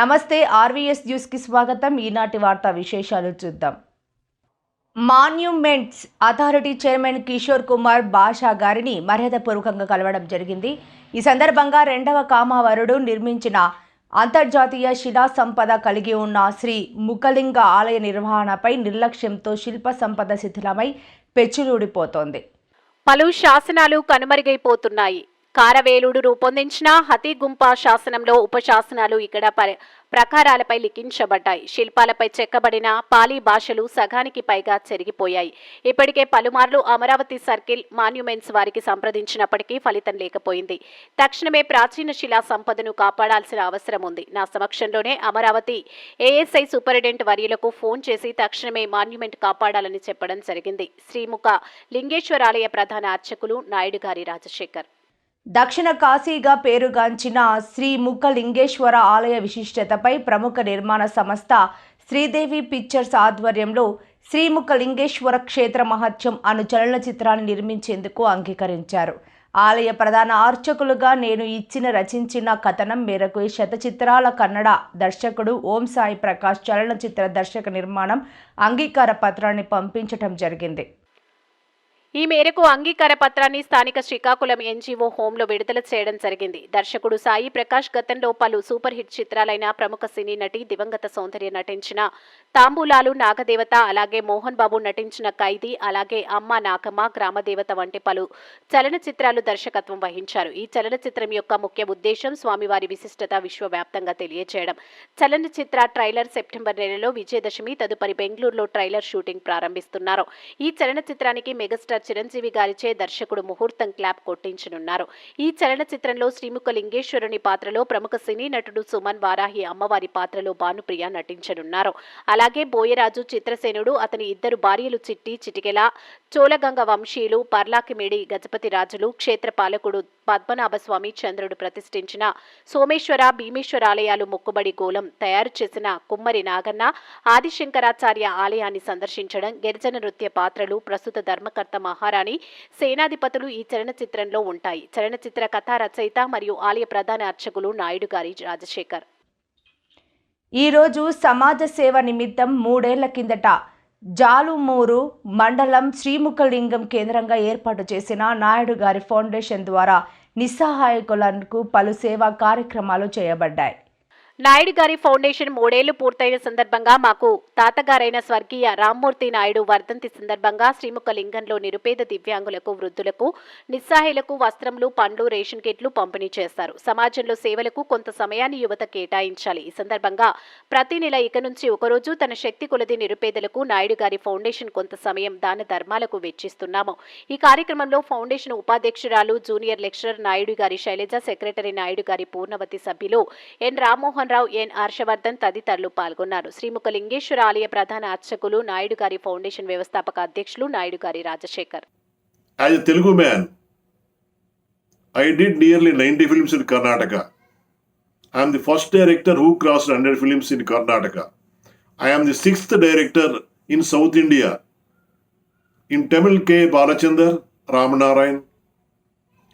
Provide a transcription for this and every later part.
నమస్తే ఆర్వీఎస్ న్యూస్కి స్వాగతం. ఈనాటి వార్తా విశేషాలు చూద్దాం. Monuments authority chairman Kishore Kumar Basha గారిని మర్యాదపూర్వకంగా కలవడం జరిగింది. ఈ సందర్భంగా రెండవ కామావరుడు నిర్మించిన అంతర్జాతీయ శిలా సంపద కలిగి ఉన్న శ్రీ ముఖలింగ ఆలయ నిర్వహణపై నిర్లక్ష్యంతో శిల్ప సంపద శిథిలమై పెచ్చులూడిపోతోంది. పలు శాసనాలు కనుమరుగైపోతున్నాయి. కారవేలుడు రూపొందించిన హతిగుంప శాసనంలో ఉపశాసనాలు ఇక్కడ ప్రకారాలపై లిఖించబడ్డాయి. శిల్పాలపై చెక్కబడిన పాలీ భాషలు సగానికి పైగా చెరిగిపోయాయి. ఇప్పటికే పలుమార్లు అమరావతి సర్కిల్ మాన్యుమెంట్స్ వారికి సంప్రదించినప్పటికీ ఫలితం లేకపోయింది. తక్షణమే ప్రాచీన శిలా సంపదను కాపాడాల్సిన అవసరం ఉంది. నా సమక్షంలోనే అమరావతి ఏఎస్ఐ సూపరింటెండెంట్ వర్యులకు ఫోన్ చేసి తక్షణమే మాన్యుమెంట్ కాపాడాలని చెప్పడం జరిగింది. శ్రీముఖ లింగేశ్వరాలయ ప్రధాన అర్చకులు నాయుడు గారి రాజశేఖర్. దక్షిణ కాశీగా పేరుగాంచిన శ్రీ ముఖలింగేశ్వర ఆలయ విశిష్టతపై ప్రముఖ నిర్మాణ సంస్థ శ్రీదేవి పిక్చర్స్ ఆధ్వర్యంలో శ్రీముఖలింగేశ్వర క్షేత్ర మహత్యం అను చలనచిత్రాన్ని నిర్మించేందుకు అంగీకరించారు. ఆలయ ప్రధాన అర్చకులుగా నేను రచించిన కథనం మేరకు శతచిత్రాల కన్నడ దర్శకుడు ఓం సాయి ప్రకాష్ చలనచిత్ర దర్శక నిర్మాణం అంగీకార పత్రాన్ని పంపించడం జరిగింది. ఈ మేరకు అంగీకార పత్రాన్ని స్థానిక శ్రీకాకుళం ఎన్జీఓ హోంలో విడుదల చేయడం జరిగింది. దర్శకుడు సాయి ప్రకాష్ గతంలో పలు సూపర్ హిట్ చిత్రాలైన ప్రముఖ సినీ నటి దివంగత సౌందర్య నటించిన తాంబూలాలు, నాగదేవత, అలాగే మోహన్ బాబు నటించిన ఖైదీ, అలాగే అమ్మ నాకమ్మ, గ్రామదేవత వంటి పలు చలనచిత్రాలు దర్శకత్వం వహించారు. ఈ చలనచిత్రం యొక్క ముఖ్య ఉద్దేశం స్వామివారి విశిష్టత విశ్వవ్యాప్తంగా తెలియజేయడం. చలనచిత్ర ట్రైలర్ సెప్టెంబర్ నెలలో విజయదశమి తదుపరి బెంగళూరులో ట్రైలర్ షూటింగ్ ప్రారంభిస్తున్నారు. ఈ చలనచిత్రానికి మెగాస్టార్ చిరంజీవి గారిచే దర్శకుడు ముహూర్తం క్లాప్ కొట్టించనున్నారు. ఈ చలనచిత్రంలో శ్రీముఖలింగేశ్వరుని పాత్రలో ప్రముఖ సినీ నటుడు సుమన్, వారాహి అమ్మవారి పాత్రలో భానుప్రియ నటించనున్నారు. అలాగే బోయరాజు, చిత్రసేనుడు, అతని ఇద్దరు భార్యలు చిట్టి, చిటికెల, చోళగంగ వంశీయులు, పర్లాకిమిడి గజపతి రాజులు, క్షేత్ర పాలకుడు పద్మనాభస్వామి, చంద్రుడు ప్రతిష్ఠించిన సోమేశ్వర, భీమేశ్వరాలయాలు మొక్కుబడి గోలం తయారు చేసిన కుమ్మరి నాగన్న, ఆదిశంకరాచార్య ఆలయాన్ని సందర్శించడం, గిరిజన నృత్య పాత్రలు, ప్రస్తుత ధర్మకర్త మహారాణి, సేనాధిపతులు ఈ చలనచిత్రంలో ఉంటాయి. చలనచిత్ర కథా రచయిత మరియు ఆలయ ప్రధాన అర్చకులు నాయుడు గారి రాజశేఖర్. ఈరోజు సమాజ సేవ నిమిత్తం 3 ఏళ్ల కిందట జాలుమూరు మండలం శ్రీముఖలింగం కేంద్రంగా ఏర్పాటు చేసిన నాయుడు గారి ఫౌండేషన్ ద్వారా నిస్సహాయకులకు పలు సేవా కార్యక్రమాలు చేయబడ్డాయి. నాయుడు గారి ఫౌండేషన్ 3 ఏళ్లు పూర్తయిన సందర్భంగా మాకు తాతగారైన స్వర్గీయ రామ్మూర్తి నాయుడు వర్ధంతి సందర్భంగా శ్రీముఖలింగంలో నిరుపేద దివ్యాంగులకు, వృద్ధులకు, నిస్సహాయులకు వస్త్రములు, పండ్లు, రేషన్ కిట్లు పంపిణీ చేస్తారు. సమాజంలో సేవలకు కొంత సమయాన్ని యువత కేటాయించాలి. ఈ సందర్భంగా ప్రతి నెల ఇక నుంచి ఒకరోజు తన శక్తి కొలది నిరుపేదలకు నాయుడు గారి ఫౌండేషన్ కొంత సమయం దాన ధర్మాలకు వెచ్చిస్తున్నాము. ఈ కార్యక్రమంలో ఫౌండేషన్ ఉపాధ్యక్షురాలు జూనియర్ లెక్చరర్ నాయుడు గారి శైలజ, సెక్రటరీ నాయుడు గారి పూర్ణవతి, సభ్యులు ఎన్ రామ్మోహన్ రావు, ఎన్ హర్షవర్ధన్ తదితరులు పాల్గొన్నారు. శ్రీముఖలింగేశ్వర ఆలయ ప్రధాన అర్చకులు నాయుడు గారి ఫౌండేషన్ వ్యవస్థాపక అధ్యక్షులు నాయుడు గారి Rajasekhar. As a Telugu man, I did nearly 90 films in Karnataka. I am the first director who crossed 100 films in Karnataka. I am the 6th director in South India. In Tamil, K. Balachandar, Ramanarayan.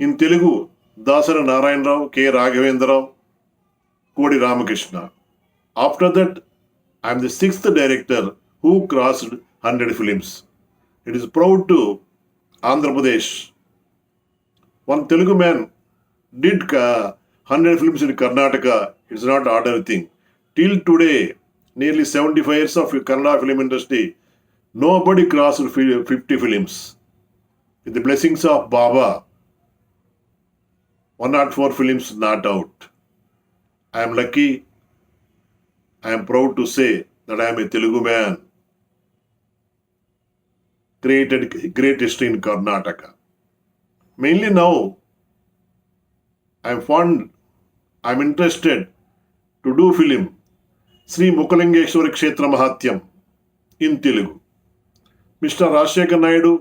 In Telugu, Dasara Narayan Rao, K. Raghavendra Rao, Kodi Ramakrishna. After that, I am the 6th director who crossed 100 films. It is proud to Andhra Pradesh. One Telugu man did 100 films in Karnataka. It's not ordinary thing. Till today, nearly 75 years of Kannada film industry, nobody crossed 50 films. With the blessings of Baba, 104 films not out. I am lucky, I am proud to say that I am a Telugu man, created great history in Karnataka. Mainly now, I am interested to do film, Sri Mukhalingeshwara Kshetra Mahatyam in Telugu. Mr. Rajshekar Naidu,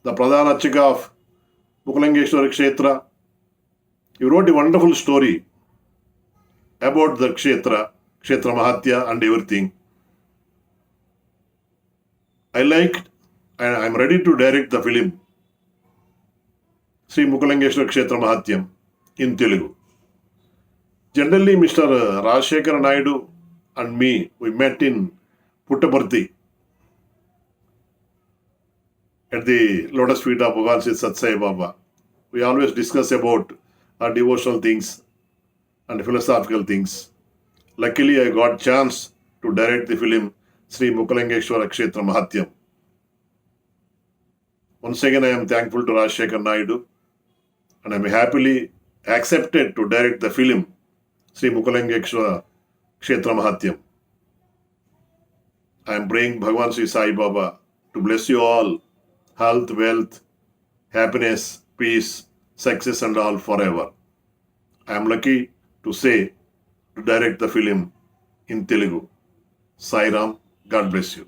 the Pradhana Archaka of Mukhalingeshwara Kshetra, he wrote a wonderful story about the Kshetra Mahatya and everything. I liked and I am ready to direct the film Sri Mukhalingeshwara Kshetra Mahatyam in Telugu. Generally, Mr. Rajshekar Naidu and me, we met in Puttaparthi at the lotus feet of Bhagwan Sri Sat Sai Baba. We always discuss about our devotional things and philosophical things. Luckily, I got chance to direct the film Sri Mukalingeshwara Kshetra Mahatyam. Once again, I am thankful to Rajshekar Naidu and I am happily accepted to direct the film Sri Mukalingeshwara Kshetra Mahatyam. I am praying Bhagwan Sri Sai Baba to bless you all, health, wealth, happiness, peace, success and all forever. I am lucky to say to direct the film in Telugu. Sai Ram, God bless you.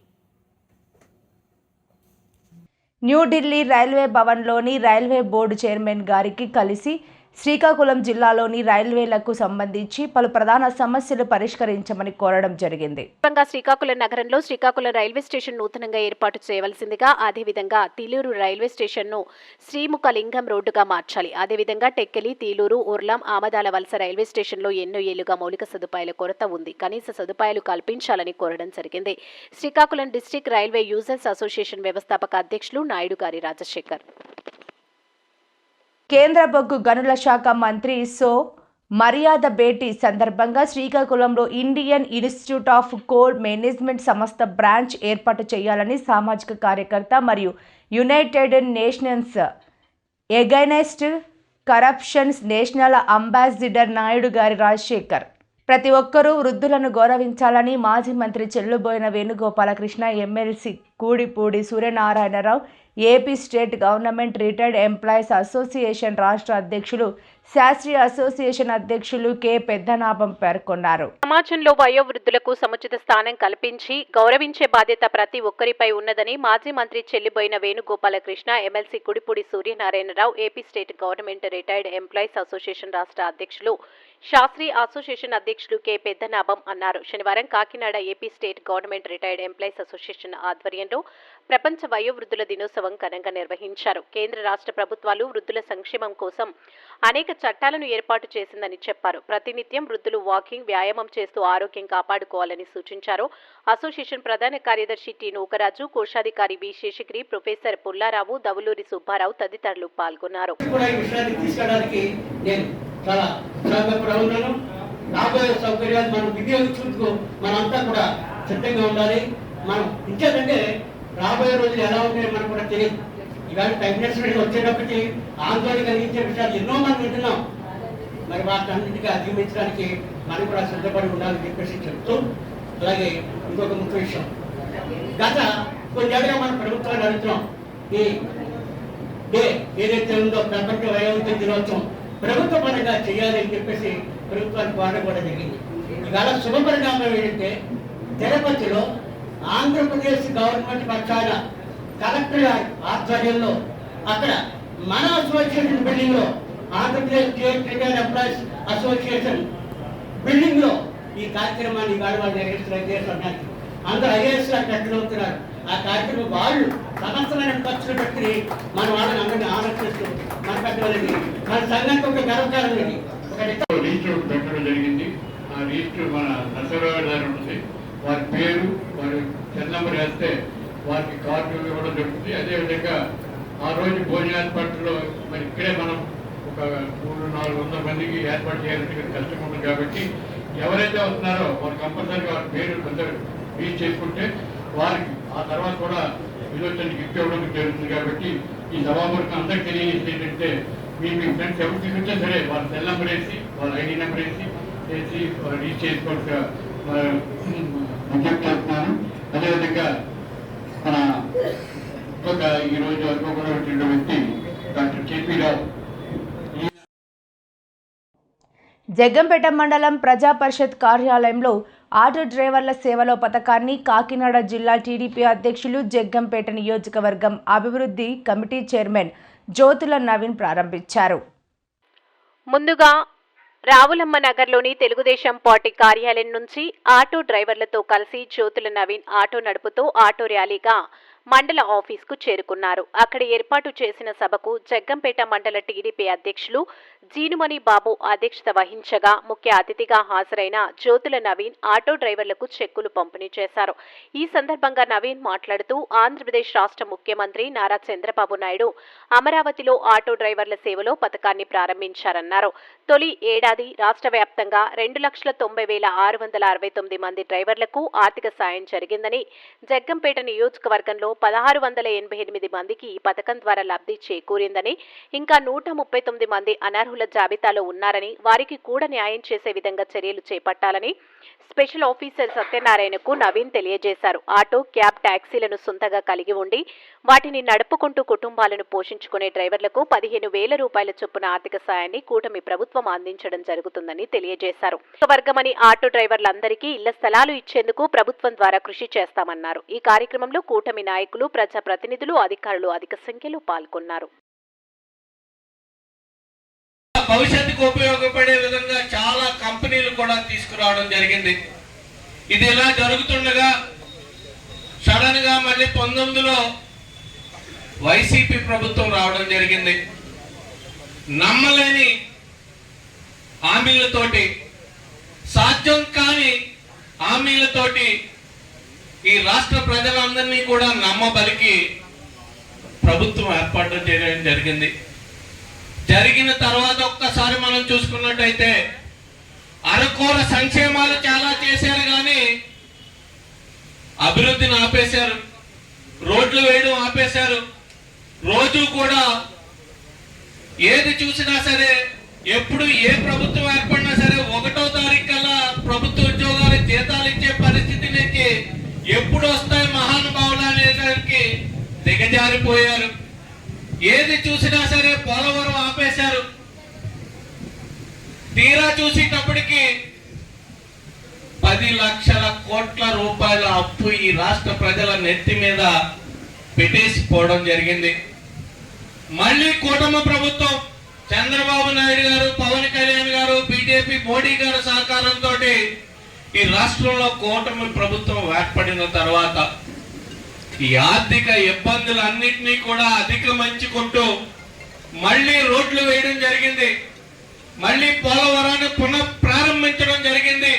New Delhi railway భవన్లోని railway board chairman గారికి కలిసి శ్రీకాకుళం జిల్లాలోని రైల్వేలకు సంబంధించి పలు ప్రధాన సమస్యలు పరిష్కరించమని కోరడం జరిగింది. శ్రీకాకుళం నగరంలో శ్రీకాకుళం రైల్వే స్టేషన్ నూతనంగా ఏర్పాటు చేయవలసిందిగా, అదేవిధంగా తీలూరు రైల్వే స్టేషన్ను శ్రీముఖలింగం రోడ్డుగా మార్చాలి. అదేవిధంగా టెక్కెలి, తీలూరు, ఉర్లాం, ఆమదాల వలస రైల్వే స్టేషన్లో ఎన్నో ఏళ్లుగా మౌలిక సదుపాయాల కొరత ఉంది. కనీస సదుపాయాలు కల్పించాలని కోరడం జరిగింది. Srikakulam district railway users association వ్యవస్థాపక అధ్యక్షులు నాయుడు గారి రాజశేఖర్. కేంద్ర బొగ్గు గనుల శాఖ మంత్రి సో మర్యాద భేటీ సందర్భంగా శ్రీకాకుళంలో Indian institute of coal management సంస్థ బ్రాంచ్ ఏర్పాటు చేయాలని సామాజిక కార్యకర్త మరియు United nations against corruptions national ambassador Naidu గారి రాజశేఖర్. ప్రతి ఒక్కరూ వృద్ధులను గౌరవించాలని మాజీ మంత్రి Chelluboina Venugopalakrishna, MLC Kudipudi Suryanarayana Rao, AP state government retired employees association రాష్ట్ర అధ్యక్షులు, శాస్త్రీయ అసోసియేషన్ అధ్యక్షులు కె పెద్దనాభం పేర్కొన్నారు. సమాజంలో వయోవృద్ధులకు సముచిత స్థానం కల్పించి గౌరవించే బాధ్యత ప్రతి ఒక్కరిపై ఉన్నదని మాజీ మంత్రి Chelliboina Venugopalakrishna, MLC Kudipudi Suryanarayana Rao, AP state government retired employees association రాష్ట్ర అధ్యక్షులు, శాస్త్రీయ అసోసియేషన్ అధ్యక్షులు కె పెద్దనాభం అన్నారు. శనివారం Kakinada AP state government retired employees association ఆధ్వర్యంలో ప్రపంచ వయోవృద్ధుల దినోత్సవం ఘనంగా నిర్వహించారు. కేంద్ర రాష్ట్ర ప్రభుత్వాలు వృద్ధుల సంక్షేమం కోసం అనేక చట్టాలను ఏర్పాటు చేసిందని చెప్పారు. ప్రతినిత్యం వృద్ధులు వాకింగ్, వ్యాయామం చేస్తూ ఆరోగ్యం కాపాడుకోవాలని సూచించారు. అసోసియేషన్ ప్రధాన కార్యదర్శి టి నూకరాజు, కోశాధికారి వి శేషగిరి, ప్రొఫెసర్ పుల్లారావు, దవులూరి సుబ్బారావు తదితరులు పాల్గొన్నారు. రాబోయే సౌకర్యాలు మనం వినియోగించుకుంటూ మనంతా కూడా సిద్ధంగా ఉండాలి. మనం ఇంకేంటంటే రాబోయే రోజులు ఎలా ఉంటాయో మనకు కూడా తెలియదు. ఇవాళ ప్రెగ్నెన్సీ వచ్చేటప్పటికి ఆందోళన కలిగించే విషయాలు ఎన్నో మనం వింటున్నాం. మరి వాటన్నింటికి అధిగమించడానికి మనం కూడా సిద్ధపడి ఉండాలని చెప్పేసి చెప్తూ, అలాగే ఇంకొక ముఖ్య విషయం, గత కొన్నేళ్ళుగా మన ప్రభుత్వాన్ని అడుగుతున్నాం. ఈ డే ఏదైతే ఉందో ప్రపంచ వయోవృద్ధ దినోత్సవం ప్రభుత్వ పరంగా చేయాలి అని చెప్పేసి ప్రభుత్వానికి కోరడం కూడా జరిగింది. ఇవాళ శుభ పరిణామం ఏంటంటే తిరుపతిలో ఆంధ్రప్రదేశ్ గవర్నమెంట్ పక్షాన కలెక్టర్ గారి ఆధ్వర్యంలో అక్కడ మన అసోసియేషన్ బిల్డింగ్ లో, Andhra Pradesh state retired employees association building లో ఈ కార్యక్రమాన్ని ఇవాళ వాళ్ళు నిర్వహిస్తున్నారు. అందరూ ఐఏఎస్ గారు కట్టడవుతున్నారు. ఆ కార్యక్రమం వాళ్ళు సమస్తమైన ఖర్చులు పెట్టి మన వాళ్ళని అందరినీ ఆలోచిస్తూ మన పెట్టాలని మన సంఘానికి ఒక గర్వకారణం. రిజిస్టర్ పెట్టడం జరిగింది. ఆ రిజిస్టర్ మన నరసరావు గారు ఉంటుంది. వారి పేరు, వారి సెల్ నెంబర్ వేస్తే వారికి కార్డు ఇవ్వడం జరుగుతుంది. అదేవిధంగా ఆ రోజు భోజన ఏర్పాట్లో మరి ఇక్కడే మనం ఒక 300-400 మందికి ఏర్పాటు చేయాలంటే కష్టం ఉంటుంది. కాబట్టి ఎవరైతే వస్తున్నారో వారు కంపల్సరీగా వారి పేరు అందరూ రీచ్ చేసుకుంటే వారికి ఆ తర్వాత కూడా విలోచనకి గిఫ్ట్ ఇవ్వడం జరుగుతుంది. కాబట్టి ఈ సభాముఖం అందరికి తెలియజేసి ఏంటంటే మీ ఫ్రెండ్స్ ఎవరు తీసుకొచ్చా సరే వాళ్ళ సెల్ నెంబర్ వేసి, వాళ్ళ ఐడి నెంబర్ వేసి రీచ్ చేసుకోవాల్సిన విజ్ఞప్తి చేస్తున్నాను. అదేవిధంగా మన ఇంకొక ఈరోజు అనుకోకుండా వచ్చిన వ్యక్తి డాక్టర్ కేపీ రావు. జగ్గంపేట మండలం ప్రజా పరిషత్ కార్యాలయంలో ఆటో డ్రైవర్ల సేవలో పథకాన్ని కాకినాడ జిల్లా టీడీపీ అధ్యక్షులు, జగ్గంపేట నియోజకవర్గం అభివృద్ధి కమిటీ చైర్మన్ జ్యోతుల నవీన్ ప్రారంభించారు. ముందుగా రావులమ్మ నగర్లోని తెలుగుదేశం పార్టీ కార్యాలయం నుంచి ఆటో డ్రైవర్లతో కలిసి జ్యోతుల నవీన్ ఆటో నడుపుతూ ఆటో ర్యాలీగా మండల ఆఫీస్కు చేరుకున్నారు. అక్కడ ఏర్పాటు చేసిన సభకు జగ్గంపేట మండల టీడీపీ అధ్యక్షులు జీనుమణి బాబు అధ్యక్షత వహించగా ముఖ్య అతిథిగా హాజరైన జ్యోతుల నవీన్ ఆటో డ్రైవర్లకు చెక్కులు పంపిణీ చేశారు. ఈ సందర్భంగా నవీన్ మాట్లాడుతూ ఆంధ్రప్రదేశ్ రాష్ట్ర ముఖ్యమంత్రి నారా చంద్రబాబు నాయుడు అమరావతిలో ఆటో డ్రైవర్ల సేవలో పథకాన్ని ప్రారంభించారన్నారు. తొలి ఏడాది రాష్ట్ర వ్యాప్తంగా 2,90,669 మంది డ్రైవర్లకు ఆర్థిక సాయం జరిగిందని, జగ్గంపేట నియోజకవర్గంలో 1,688 మందికి ఈ పథకం ద్వారా లబ్ధి చేకూరిందని, ఇంకా 139 మంది అనర్హుల జాబితాలో ఉన్నారని, వారికి కూడా న్యాయం చేసే విధంగా చర్యలు చేపట్టాలని స్పెషల్ ఆఫీసర్ సత్యనారాయణకు నవీన్ తెలియజేశారు. ఆటో, క్యాబ్, టాక్సీలను సొంతగా కలిగి ఉండి వాటిని నడుపుకుంటూ కుటుంబాలను పోషించుకునే డ్రైవర్లకు 15,000 రూపాయల చొప్పున ఆర్థిక సాయాన్ని కూటమి ప్రభుత్వం అందించడం జరుగుతుందని తెలియజేశారు. వర్గమని ఆటో డ్రైవర్లందరికీ ఇళ్ల స్థలాలు ఇచ్చేందుకు ప్రభుత్వం ద్వారా కృషి చేస్తామన్నారు. ఈ కార్యక్రమంలో కూటమి నాయకులు, ప్రజాప్రతినిధులు, అధికారులు అధిక సంఖ్యలో పాల్గొన్నారు. భవిష్యత్తుకు ఉపయోగపడే విధంగా చాలా కంపెనీలు కూడా తీసుకురావడం జరిగింది. ఇది ఇలా జరుగుతుండగా సడన్ గా మళ్ళీ 19లో వైసీపీ ప్రభుత్వం రావడం జరిగింది. నమ్మలేని హామీలతోటి, సాధ్యం కాని హామీలతోటి ఈ రాష్ట్ర ప్రజలందరినీ కూడా నమ్మబలికి ప్రభుత్వం ఏర్పాటు చేయడం జరిగింది. జరిగిన తర్వాత ఒక్కసారి మనం చూసుకున్నట్టయితే అరకొర సంక్షేమాలు చాలా చేశారు, కానీ అభివృద్ధిని ఆపేశారు, రోడ్లు వేయడం ఆపేశారు. రోజు కూడా ఏది చూసినా సరే, ఎప్పుడు ఏ ప్రభుత్వం ఏర్పడినా సరే 1వ తారీఖు కల్లా ప్రభుత్వ ఉద్యోగాలు జీతాలు ఇచ్చే పరిస్థితి నుంచి ఎప్పుడు వస్తాయి మహానుభావులు అనేదానికి దిగజారిపోయారు. ఏది చూసినా సరే పోలవరం ఆపేశారు. తీరా చూసేటప్పటికి 10 లక్షల కోట్ల రూపాయల అప్పు ఈ రాష్ట్ర ప్రజల నెత్తి మీద పెట్టేసిపోవడం జరిగింది. మళ్ళీ కూటమి ప్రభుత్వం చంద్రబాబు నాయుడు గారు, పవన్ కళ్యాణ్ గారు, బీజేపీ మోడీ గారు సహకారంతో ఈ రాష్ట్రంలో కూటమి ప్రభుత్వం ఏర్పడిన తర్వాత ఈ ఆర్థిక ఇబ్బందులన్నింటినీ కూడా అధిగమించుకుంటూ మళ్ళీ రోడ్లు వేయడం జరిగింది. మళ్ళీ పోలవరాన్ని పునఃప్రారంభించడం జరిగింది.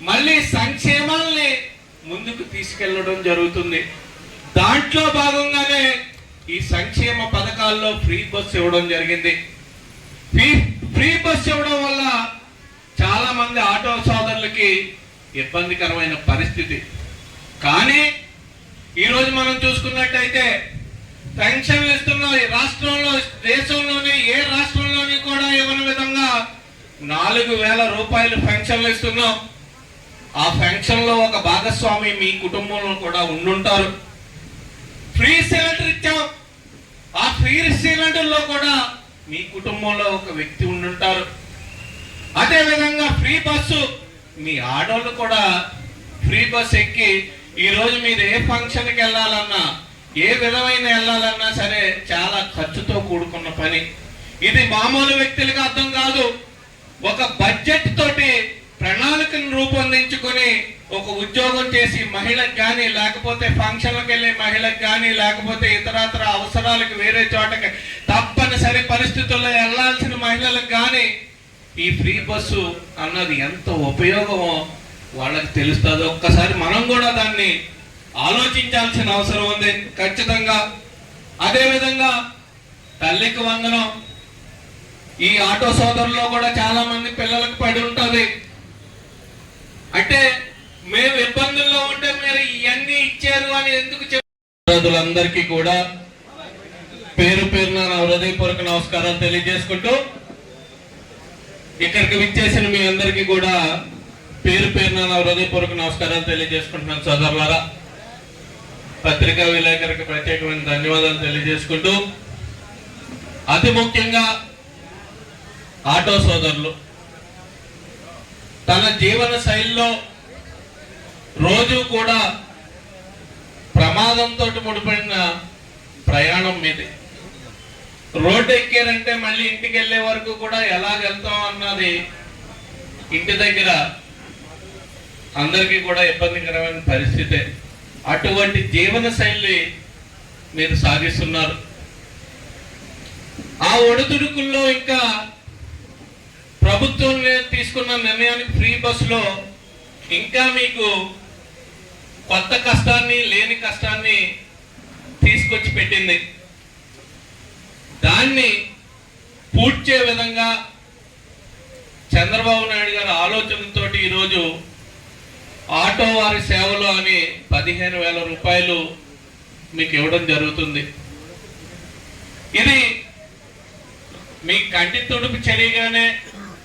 మళ్ళీ సంక్షేమాల్ని ముందుకు తీసుకెళ్లడం జరుగుతుంది. దాంట్లో భాగంగానే ఈ సంక్షేమ పథకాల్లో ఫ్రీ బస్ ఇవ్వడం జరిగింది. ఫ్రీ బస్ ఇవ్వడం వల్ల చాలా మంది ఆటో సోదరులకి ఇబ్బందికరమైన పరిస్థితి. కానీ ఈరోజు మనం చూసుకున్నట్టయితే పెన్షన్లు ఇస్తున్న రాష్ట్రంలో, దేశంలోనే ఏ రాష్ట్రంలోని కూడా ఇవ్వని విధంగా 4,000 రూపాయలు పెన్షన్లు ఇస్తున్నాం. ఆ పెన్షన్ లో ఒక భాగస్వామి మీ కుటుంబంలో కూడా ఉండుంటారు. ఫ్రీ సిలిండర్ ఇచ్చాం. ఆ ఫ్రీ సిలిండర్ లో కూడా మీ కుటుంబంలో ఒక వ్యక్తి ఉండుంటారు. అదే విధంగా ఫ్రీ బస్సు, మీ ఆడోళ్ళు కూడా ఫ్రీ బస్ ఎక్కి ఈ రోజు మీరు ఏ ఫంక్షన్కి వెళ్ళాలన్నా, ఏ విధమైన వెళ్ళాలన్నా సరే చాలా ఖర్చుతో కూడుకున్న పని. ఇది మామూలు వ్యక్తులకు అర్థం కాదు. ఒక బడ్జెట్ తోటి ప్రణాళికను రూపొందించుకొని ఒక ఉద్యోగం చేసి మహిళకు కానీ, లేకపోతే ఫంక్షన్లకు వెళ్ళే మహిళకు కానీ, లేకపోతే ఇతరత్ర అవసరాలకు వేరే చోటకి తప్పనిసరి పరిస్థితుల్లో వెళ్లాల్సిన మహిళలకు కానీ ఈ ఫ్రీ బస్సు అన్నది ఎంత ఉపయోగమో వాళ్ళకి తెలుస్తుంది. ఒక్కసారి మనం కూడా దాన్ని ఆలోచించాల్సిన అవసరం ఉంది ఖచ్చితంగా. అదేవిధంగా తల్లికి వందనం, ఈ ఆటో సోదరుల్లో కూడా చాలా మంది పిల్లలకు పడి ఉంటుంది. అంటే మేము ఇబ్బందుల్లో ఉంటే మీరు ఇవన్నీ ఇచ్చారు అని ఎందుకు చెప్పారులందరికీ కూడా పేరు పేరున నా హృదయపూర్వక నమస్కారాలు తెలియజేసుకుంటూ, ఇక్కడికి విచ్చేసిన మీ అందరికీ కూడా పేరు పేరున నా హృదయపూర్వక నమస్కారాలు తెలియజేసుకుంటున్నాను సోదరులారా. పత్రికా విలేకరికి ప్రత్యేకమైన ధన్యవాదాలు తెలియజేసుకుంటూ, అతి ముఖ్యంగా ఆటో సోదరులు తన జీవన శైలిలో రోజు కూడా ప్రమాదంతో ముడిపడిన ప్రయాణం మీది. రోడ్డు ఎక్కారంటే మళ్ళీ ఇంటికి వెళ్ళే వరకు కూడా ఎలా వెళ్తాం అన్నది ఇంటి దగ్గర అందరికీ కూడా ఇబ్బందికరమైన పరిస్థితే. అటువంటి జీవన శైలి మీరు సాగిస్తున్నారు. ఆ ఒడిదుడుకుల్లో ఇంకా ప్రభుత్వం తీసుకున్న నిర్ణయానికి ఫ్రీ బస్సులో ఇంకా మీకు కొత్త కష్టాన్ని లేని కష్టాన్ని తీసుకొచ్చి పెట్టింది. దాన్ని పూడ్చే విధంగా చంద్రబాబు నాయుడు గారి ఆలోచనతో ఈరోజు ఆటో వారి సేవలు అని 15,000 రూపాయలు మీకు ఇవ్వడం జరుగుతుంది. ఇది మీ కంటి తుడుపు చర్యగానే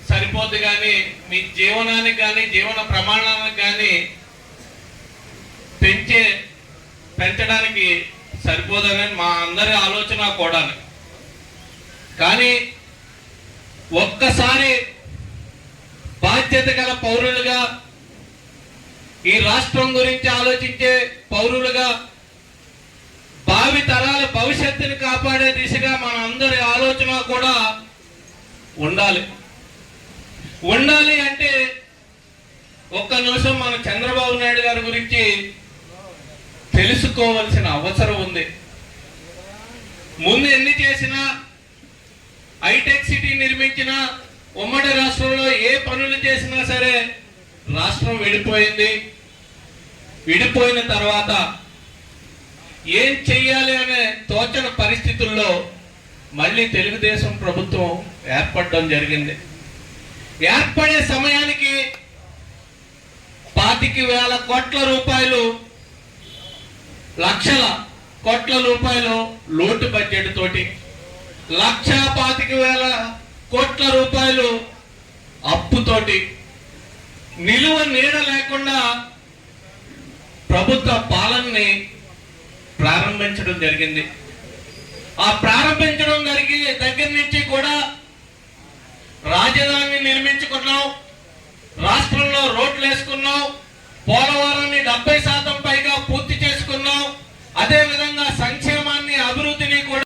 సరిపోద్ది, కానీ మీ జీవనానికి కానీ జీవన ప్రమాణాలకు కానీ పెంచడానికి సరిపోదని మా అందరి ఆలోచన కూడా. కానీ ఒక్కసారి బాధ్యత గల పౌరులుగా, ఈ రాష్ట్రం గురించి ఆలోచించే పౌరులుగా, భావి తరాల భవిష్యత్తుని కాపాడే దిశగా మన అందరి ఆలోచన కూడా ఉండాలి. అంటే ఒక్క నిమిషం మన చంద్రబాబు నాయుడు గారి గురించి తెలుసుకోవాల్సిన అవసరం ఉంది. ముందు ఎన్ని చేసినా, హైటెక్ సిటీ నిర్మించినా, ఉమ్మడి రాష్ట్రంలో ఏ పనులు చేసినా సరే రాష్ట్రం విడిపోయింది. విడిపోయిన తర్వాత ఏం చెయ్యాలి అనే తోచని పరిస్థితుల్లో మళ్ళీ తెలుగుదేశం ప్రభుత్వం ఏర్పడడం జరిగింది. ఏర్పడే సమయానికి 25,000 కోట్ల రూపాయలు, లక్షల కోట్ల రూపాయలు లోటు బడ్జెట్ తోటి, 1,25,000 కోట్ల రూపాయలు అప్పుతోటి, నిలువ నీడ లేకుండా ప్రభుత్వ పాలనని ప్రారంభించడం జరిగింది. ఆ ప్రారంభించడం దగ్గర నుంచి కూడా రాజధానిని నిర్మించుకున్నాం, రాష్ట్రంలో రోడ్లు వేసుకున్నాం, పోలవరాన్ని 70% పైగా పూర్తి చేసుకున్నాం. అదే విధంగా సంక్షేమాన్ని, అభివృద్ధిని కూడా.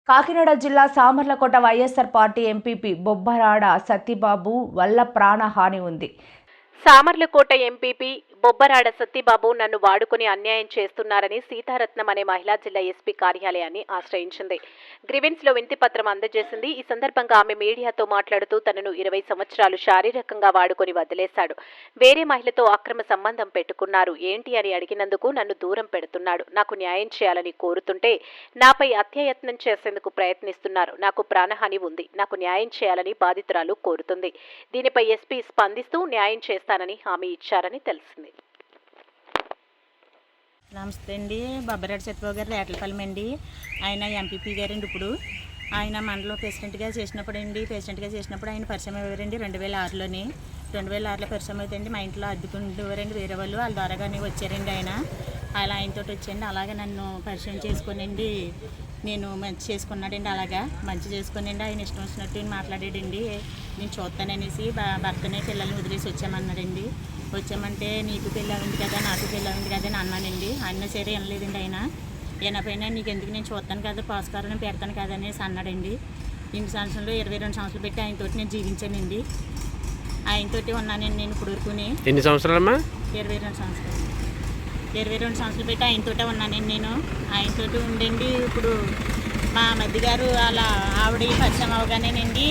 కాకినాడ జిల్లా సామర్లకోట వైఎస్ఆర్ పార్టీ ఎంపీపీ బొబ్బరాడ సత్యబాబు వల్ల ప్రాణహాని ఉంది. సామర్లకోట ఎంపీపీ బొబ్బరాడ సత్యబాబు నన్ను వాడుకుని అన్యాయం చేస్తున్నారని సీతారత్నం అనే మహిళా జిల్లా ఎస్పీ కార్యాలయాన్ని ఆశ్రయించింది. గ్రీవెన్స్ లో వినతి పత్రం అందజేసింది. ఈ సందర్భంగా ఆమె మీడియాతో మాట్లాడుతూ తనను 20 సంవత్సరాలు శారీరకంగా వాడుకుని వదిలేశాడు, వేరే మహిళతో అక్రమ సంబంధం పెట్టుకున్నారు, ఏంటి అని అడిగినందుకు నన్ను దూరం పెడుతున్నాడు, నాకు న్యాయం చేయాలని కోరుతుంటే నాపై అత్యాయత్నం చేసేందుకు ప్రయత్నిస్తున్నారు, నాకు ప్రాణహాని ఉంది, నాకు న్యాయం చేయాలని బాధితురాలు కోరుతుంది. దీనిపై ఎస్పీ స్పందిస్తూ న్యాయం చేస్తానని హామీ ఇచ్చారని తెలిసింది. నమస్తే అండి. బొబ్బరాడ సత్యబాబు గారు రేట్లపల్లి అండి. ఆయన ఎంపీపీ గారండి. ఇప్పుడు ఆయన మండలం ప్రెసిడెంట్గా చేసినప్పుడు ఆయన పరిశ్రమ అయ్యారండి 2006లోని. 2006లో పరిశ్రమ అవుతుంది. మా ఇంట్లో అద్దుకుంటూవారండి వేరే వాళ్ళు, వాళ్ళ ద్వారాగానే వచ్చారండి ఆయన. అలా ఆయనతో వచ్చండి. అలాగే నన్ను పరిచయం చేసుకోనండి, నేను మంచి చేసుకున్నాడండి. అలాగా మంచి చేసుకోనండి. ఆయన ఇష్టం వచ్చినట్టు మాట్లాడాడండి. నేను చూస్తాననేసి భర్తనే పిల్లల్ని వదిలేసి వచ్చామన్నాడండి. వచ్చామంటే నీకు పెళ్ళి అయింది కదా, నాకు పెళ్ళి అయింది కదా అని అన్నానండి. అన్న సరే వినలేదండి. ఆయన వినపోయినా నీకు ఎందుకు, నేను చూస్తాను కదా, పోస్కారం పెడతాను కదా అనేసి అన్నాడండి. 2 సంవత్సరంలో 22 సంవత్సరాలు పెట్టి ఆయనతో నేను జీవించానండి. ఆయనతోటి ఉన్నానండి నేను ఇప్పుడు వరకుని. ఎన్ని సంవత్సరాలమ్మా? 22 సంవత్సరాలు. 22 సంవత్సరాలు పెట్టి ఆయనతోటే ఉన్నానండి నేను. ఆయనతోటి ఉండండి. ఇప్పుడు మా మధ్య గారు అలా ఆవిడ పరిచయం అవగానేనండి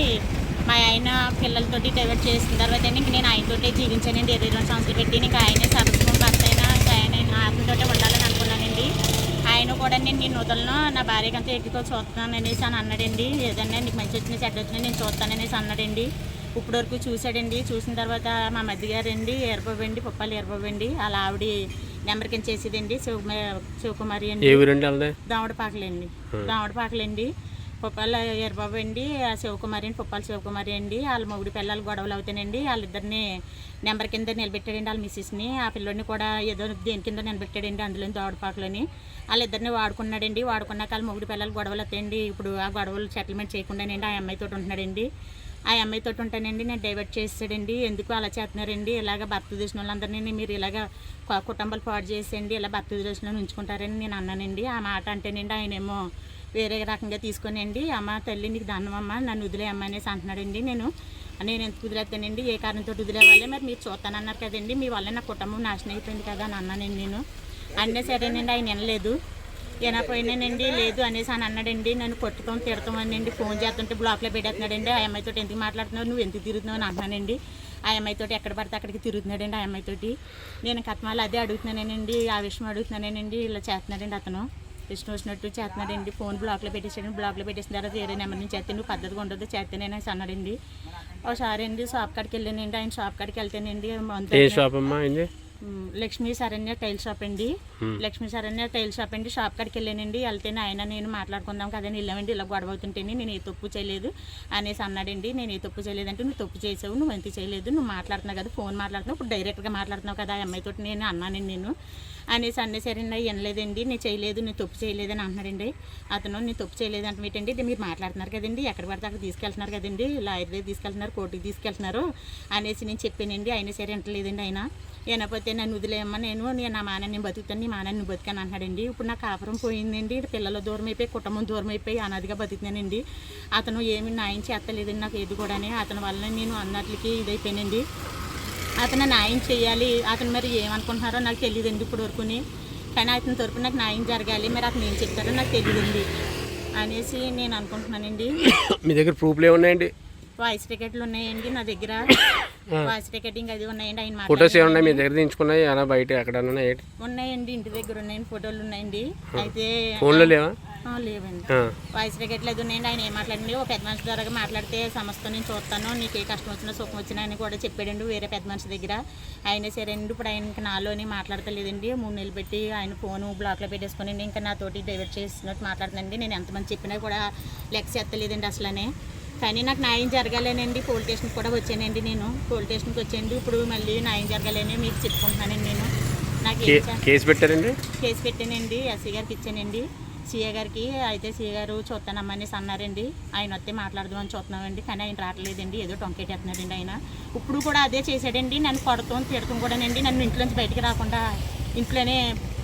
మా ఆయన పిల్లలతోటి డైవర్ట్ చేసిన తర్వాత ఇంక నేను ఆయనతోటే జీవించానండి 22 సంవత్సరాలు పెట్టి. ఇంకా ఆయనే సరస్వం భర్త అయినా ఇంకా ఆయన ఆత్మతోటే ఉండాలని అనుకున్నానండి. ఆయన కూడా నేను వదలను, నా భార్యకంతా ఎక్కువ చూస్తున్నాను అనేసి అని అన్నాడండి. ఏదన్నా నీకు మంచి వచ్చినా చెడ్డ వచ్చినా నేను చూస్తాననేసి అన్నాడండి. ఇప్పుడు వరకు చూశాడండి. చూసిన తర్వాత మా మధ్య గారండి ఎర్రబాబు పుప్పాలి ఎర్రబాబు అండి, అలా ఆవిడ నెంబర్ కింద చేసేదండి శివకుమారి అండి. దామడపాకలండి. పుప్పాల ఎర్రబాబు అండి, శివకుమారి అండి, పుప్పాల శివకుమారి అండి. వాళ్ళ మొగుడి పిల్లలు గొడవలు అవుతానండి. వాళ్ళిద్దరిని నెంబర్ కింద నిలబెట్టాడండి. వాళ్ళ మిస్సెస్ని, ఆ పిల్లోడిని కూడా ఏదో దేని కింద నిలబెట్టాడండి. అందులో దోడపాకలని వాళ్ళిద్దరిని వాడుకున్నాడండి. వాడుకున్నాక వాళ్ళ మొగుడి పిల్లలు గొడవలు అవుతాయండి. ఇప్పుడు ఆ గొడవలు సెటిల్మెంట్ చేయకుండానండి ఆ అమ్మాయితో ఉంటున్నాడండి. ఆ అమ్మాయితో ఉంటానండి నేను డైవర్ట్ చేసాడండి. ఎందుకు అలా చేస్తున్నారండి, ఇలాగ భర్త చూసిన వాళ్ళందరినీ మీరు ఇలాగ కుటుంబాలు పాడు చేసేయండి, ఇలా భర్త చూసిన ఉంచుకుంటారని నేను అన్నానండి. ఆ మాట అంటేనండి ఆయనేమో వేరే రకంగా తీసుకొనండి, అమ్మ తల్లి నీకు దండమమ్మ నన్ను వదిలేయమ్మ అనేసి అంటున్నాడండి. నేను ఎందుకు వదిలేస్తానండి, ఏ కారణంతో వదిలేవాలి, మరి మీరు చూస్తానన్నారు కదండి, మీ వల్ల నా కుటుంబం నాశనం అయిపోయింది కదా అని అన్నానండి. నేను అన్నీ సరేనండి. ఆయన వినలేదు. పోయినానండి లేదు అనేసి అని అన్నాడండి. నన్ను కొట్టుతాం తిడతామనండి. ఫోన్ చేస్తుంటే బ్లాక్లో పెట్టేస్తున్నాడండి. ఆ అమ్మాయితో ఎందుకు మాట్లాడుతున్నావు, నువ్వు ఎందుకు తిరుగుతున్నావు అని అంటున్నానండి. ఆ అమ్మాయితో ఎక్కడ పడితే అక్కడికి తిరుగుతున్నాడండి. ఆ అమ్మాయితోటి నేను కథమాలు అదే అడుగుతున్నానండి, ఆ విషయం అడుగుతున్నానండి. ఇలా చేస్తున్నాడండి అతను, ఇష్టం వచ్చినట్టు చేస్తున్నాడండి. ఫోన్ బ్లాక్లో పెట్టేసాడు. బ్లాక్లో పెట్టేసిన తర్వాత వేరే నెంబర్ నుంచి చేస్తే నువ్వు పద్ధతిగా ఉండదు చేస్తేనే అన్నాడండి. ఒకసారి అండి షాప్ కాడికి వెళ్ళానండి. ఆయన షాప్ కాడికి వెళ్తేనండి లక్ష్మీ శరణ్య టైల్ షాప్ అండి. లక్ష్మీ శరణ్య టైల్ షాప్ అండి. షాప్ కాడికి వెళ్ళానండి. వెళ్తేనే ఆయన నేను మాట్లాడుకుందాం కదని వెళ్ళామండి. ఇలా గొడవ అవుతుంటేనే నేను ఏ తప్పు చేయలేదు అనేసి అన్నాడండి. నేను ఏ తప్పు చేయలేదంటే నువ్వు తప్పు చేసావు, నువ్వు ఎంత చేయలేదు, నువ్వు మాట్లాడుతున్నావు కదా, ఫోన్ మాట్లాడుతున్నావు, ఇప్పుడు డైరెక్ట్గా మాట్లాడుతున్నావు కదా ఆ అమ్మాయితో నేను అన్నానండి నేను అనేసి అన్నేసరండి. వినలేదండి, నేను చేయలేదు, నేను తప్పు చేయలేదని అంటున్నాడండి అతను. నేను తప్పు చేయలేదు అంటేంటండి, ఇది మీరు మాట్లాడుతున్నారు కదండి, ఎక్కడ పడితే అక్కడ తీసుకెళ్తున్నారు కదండి, లాయర్ దగ్గర తీసుకెళ్తున్నారు, కోర్టుకి తీసుకెళ్తున్నారు అనేసి నేను చెప్పానండి. అయినా సరే వింటలేదండి ఆయన. వినకపోతే నన్ను వదిలేయమ్మా, నేను నా మానాన్ని బతుకుతాను, నీ మానాన్ని బతుకాను అంటున్నాడండి. ఇప్పుడు నా కాపురం పోయిందండి, పిల్లలు దూరం అయిపోయి, కుటుంబం దూరం అయిపోయి అనాదిగా బతుకుతున్నానండి. అతను ఏమి న్యాయం చేస్తలేదండి నాకు ఏది కూడా. అతని వల్ల నేను అన్నట్లకి ఇదైపోయానండి. అతను న్యాయం చేయాలి. అతను మరి ఏమనుకుంటున్నారో నాకు తెలియదండి ఇప్పుడు వరకుని. కానీ అతని తరపున నాకు న్యాయం జరగాలి. మరి అతను ఏం చెప్తారో నాకు తెలియదండి అనేసి నేను అనుకుంటున్నానండి. మీ దగ్గర ప్రూఫ్లు ఏమున్నాయండి? వాయిస్ టికెట్లు ఉన్నాయండి నా దగ్గర. వాయిస్ టికెటింగ్ అది ఉన్నాయండి. ఆయన ఫోటోస్ ఏమున్నాయి మీ దగ్గర దించుకున్నాయి అలా బయట ఎక్కడ ఉన్నాయండి, ఇంటి దగ్గర ఉన్నాయండి, ఫోటోలు ఉన్నాయండి. అయితే ఫోన్లో లేవా? లేవండి. వాయిస్ టికెట్లు అది ఉన్నాయండి. ఆయన ఏం మాట్లాడండి, ఓ పెద్ద మనిషి ద్వారా మాట్లాడితే సమస్త నేను చూస్తాను, నీకు ఏ కష్టం వచ్చినా సుఖం వచ్చినా అని కూడా చెప్పాడండి వేరే పెద్ద మనిషి దగ్గర. అయినా సరే అండి ఇప్పుడు ఆయనకి నాలోని మాట్లాడతలేదండి. 3 నెలలు పెట్టి ఆయన ఫోను బ్లాక్లో పెట్టేసుకుని ఇంకా నాతోటి డైవర్ట్ చేసినట్టు మాట్లాడుతుందండి. నేను ఎంతమంది చెప్పినా కూడా లెక్క చేస్తలేదండి అసలనే. కానీ నాకు న్యాయం జరగాలేనండి. పోలీస్ స్టేషన్కి కూడా వచ్చానండి. నేను పోలీస్ స్టేషన్కి వచ్చానండి. ఇప్పుడు మళ్ళీ న్యాయం జరగాలని మీకు చెప్పుకుంటున్నానండి. నేను నాకు కేసు పెట్టారండి, కేసు పెట్టానండి. ఎస్సీ గారికి ఇచ్చానండి, సీఏ గారికి. అయితే సీఏ గారు చూస్తానమ్మని అన్నారండి. ఆయన వస్తే మాట్లాడదామని చూస్తున్నామండి. కానీ ఆయన రావట్లేదండి, ఏదో టొంకెట్టేస్తున్నాడండి ఆయన. ఇప్పుడు కూడా అదే చేశాడండి, నన్ను కొడతాం తిడతాం కూడానండి. నన్ను ఇంట్లోంచి బయటికి రాకుండా ఇంట్లోనే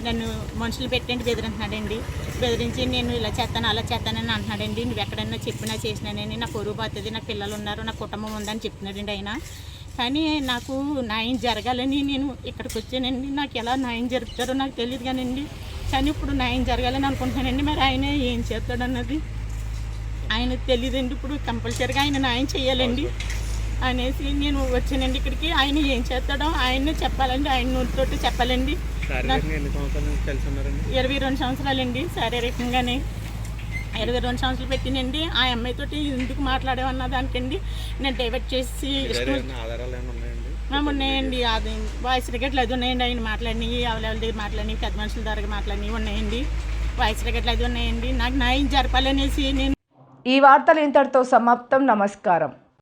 నన్ను మనుషులు పెట్టండి బెదిరింటున్నాడండి. బెదిరించి నేను ఇలా చేస్తాను అలా చేస్తానని అంటున్నాడండి. నువ్వు ఎక్కడన్నా చెప్పినా చేసినానని నాకు పొరుగు పోతుంది, నాకు పిల్లలు ఉన్నారు, నా కుటుంబం ఉందని చెప్తున్నాడండి ఆయన. కానీ నాకు న్యాయం జరగాలని నేను ఇక్కడికి వచ్చానండి. నాకు ఎలా న్యాయం జరుపుతారో నాకు తెలియదు కానండి. కానీ ఇప్పుడు న్యాయం జరగాలని అనుకుంటున్నానండి. మరి ఆయన ఏం చేస్తాడన్నది ఆయనకు తెలియదండి. ఇప్పుడు కంపల్సరీగా ఆయన న్యాయం చేయాలండి అనేసి నేను వచ్చానండి ఇక్కడికి. ఆయన ఏం చేస్తాడో ఆయన్నే చెప్పాలండి, ఆయన నోటితోటి చెప్పాలండి. 22 సంవత్సరాలండి శారీరకంగానే. 22 సంవత్సరాలు పెట్టినండి. ఆ అమ్మాయితోటి ఎందుకు మాట్లాడేవన్న దానికండి నేను డైవర్ట్ చేసి ఉన్నాయండి. అది వాయిస్ టికెట్లు అది ఉన్నాయండి. ఆయన మాట్లాడినవి, ఎవరెవరి దగ్గర మాట్లాడినవి, పెద్ద మనుషుల దగ్గర మాట్లాడినవి ఉన్నాయండి. వాయిస్ టికెట్లు అది ఉన్నాయండి. నాకు న్యాయం జరపాలనేసి నేను. ఈ వార్తలు ఇంతటితో సమాప్తం. నమస్కారం.